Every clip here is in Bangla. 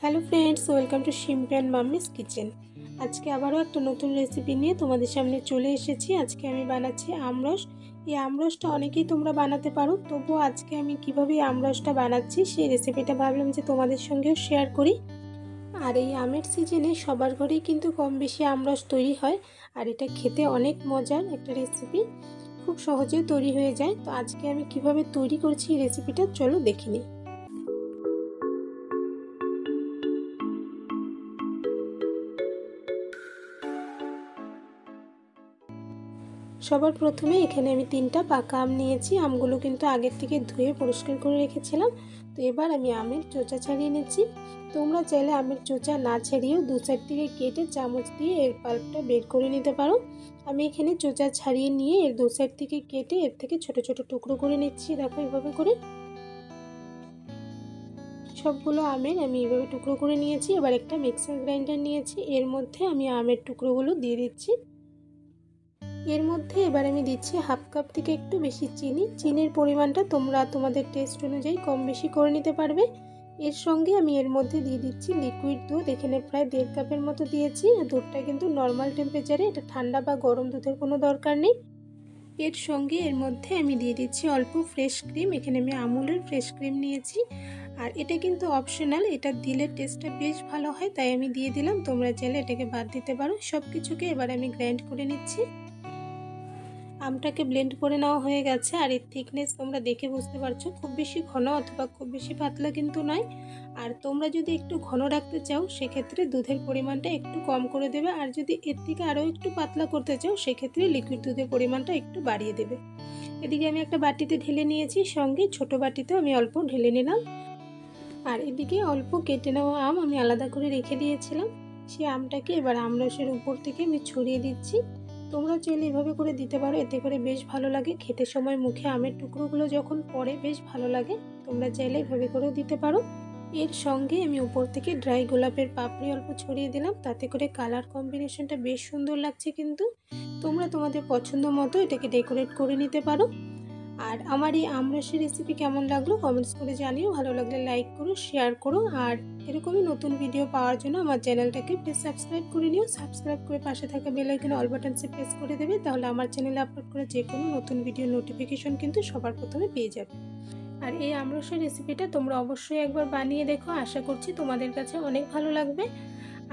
Hello friends, welcome to Shimpi and mummy's kitchen. আজকে আবারও একটা নতুন রেসিপি নিয়ে তোমাদের সামনে চলে এসেছি। আজকে আমি বানাচ্ছি আমরস। এই আমরসটা অনেকেই তোমরা বানাতে পারো, তবুও আজকে আমি কিভাবে এই আমরসটা বানাচ্ছি সেই রেসিপিটা ভাবলাম যে তোমাদের সঙ্গেও শেয়ার করি। আর এই আমের সিজনে সবার ঘরেই কিন্তু কম বেশি আমরস তৈরি হয়, আর এটা খেতে অনেক মজার একটা রেসিপি, খুব সহজেও তৈরি হয়ে যায়। তো আজকে আমি কিভাবে তৈরি করছি এই রেসিপিটা চলো দেখে নিই। সবার প্রথমে এখানে আমি 3টা পাকা আম নিয়েছি। আমগুলো কিন্তু আগের থেকে ধুয়ে পরিষ্কার করে রেখেছিলাম। তো এবার আমি আমের চোচা ছাড়িয়ে নিচ্ছি। তোমরা চাইলে আমের চোচা না ছাড়িয়েও দু সাইড থেকে কেটে চামচ দিয়ে এর পাল্পটা বের করে নিতে পারো। আমি এখানে চোচা ছাড়িয়ে নিয়ে এর দু সাইড থেকে কেটে এর থেকে ছোট ছোট টুকরো করে নিচ্ছি। দেখো এভাবে করে সবগুলো আমের আমি এভাবে টুকরো করে নিয়েছি। এবার একটা মিক্সার গ্রাইন্ডার নিয়েছি, এর মধ্যে আমি আমের টুকরোগুলো দিয়ে দিচ্ছি। এর মধ্যে এবার আমি দিচ্ছি হাফ কাপ থেকে একটু বেশি চিনি। চিনির পরিমাণটা তোমরা তোমাদের টেস্ট অনুযায়ী কম বেশি করে নিতে পারবে। এর সঙ্গে আমি এর মধ্যে দিয়ে দিচ্ছি লিকুইড দুধ। এখানে প্রায় 1.5 কাপের মতো দিয়েছি। দুধটা কিন্তু নর্মাল টেম্পারেচারে, এটা ঠান্ডা বা গরম দুধের কোনো দরকার নেই। এর সঙ্গে এর মধ্যে আমি দিয়ে দিচ্ছি অল্প ফ্রেশ ক্রিম। এখানে আমি আমুলের ফ্রেশ ক্রিম নিয়েছি, আর এটা কিন্তু অপশনাল, এটা দিলে টেস্টটা বেশ ভালো হয়, তাই আমি দিয়ে দিলাম। তোমরা চাইলে এটাকে বাদ দিতে পারো। সব কিছুকে এবার আমি গ্রাইন্ড করে নিচ্ছি। আমটাকে ব্লেন্ড করে নেওয়া হয়ে গেছে, আর এর থিকনেস তোমরা দেখে বুঝতে পারছো, খুব বেশি ঘন অথবা খুব বেশি পাতলা কিন্তু নয়। আর তোমরা যদি একটু ঘন রাখতে চাও সেক্ষেত্রে দুধের পরিমাণটা একটু কম করে দেবে, আর যদি এর থেকে আরও একটু পাতলা করতে চাও সেক্ষেত্রে লিকুইড দুধের পরিমাণটা একটু বাড়িয়ে দেবে। এদিকে আমি একটা বাটিতে ঢেলে নিয়েছি, সঙ্গে ছোট বাটিতেও আমি অল্প ঢেলে নিলাম। আর এদিকে অল্প কেটে নেওয়া আম আমি আলাদা করে রেখে দিয়েছিলাম, সেই আমটাকে এবার আমরসের উপর থেকে আমি ছড়িয়ে দিচ্ছি। তোমরা চাইলে এভাবে করে দিতে পারো, এতে করে বেশ ভালো লাগে খেতে সময়, মুখে আমের টুকরোগুলো যখন পড়ে বেশ ভালো লাগে। তোমরা চাইলে এভাবে করেও দিতে পারো। এর সঙ্গে আমি উপর থেকে ড্রাই গোলাপের পাপড়ি অল্প ছড়িয়ে দিলাম, তাতে করে কালার কম্বিনেশনটা বেশ সুন্দর লাগছে। কিন্তু তোমরা তোমাদের পছন্দ মতো এটাকে ডেকোরেট করে নিতে পারো। আর আমার এই আমরসের রেসিপি কেমন লাগলো কমেন্টস করে জানিও। ভালো লাগলে লাইক করো, শেয়ার করো, আর এরকমই নতুন ভিডিও পাওয়ার জন্য আমার চ্যানেলটাকে প্লিজ সাবস্ক্রাইব করে নিও। সাবস্ক্রাইব করে পাশে থাকা বেল আইকনে অল বাটনসে প্রেস করে দেবে, তাহলে আমার চ্যানেলে আপলোড করা যে কোনো নতুন ভিডিও নোটিফিকেশন কিন্তু সবার প্রথমে পেয়ে যাবে। আর এই আমরসের রেসিপিটা তোমরা অবশ্যই একবার বানিয়ে দেখো, আশা করছি তোমাদের কাছে অনেক ভালো লাগবে।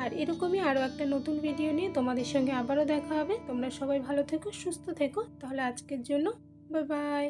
আর এরকমই আরও একটা নতুন ভিডিও নিয়ে তোমাদের সঙ্গে আবারও দেখা হবে। তোমরা সবাই ভালো থেকো, সুস্থ থেকো। তাহলে আজকের জন্য বাই বাই।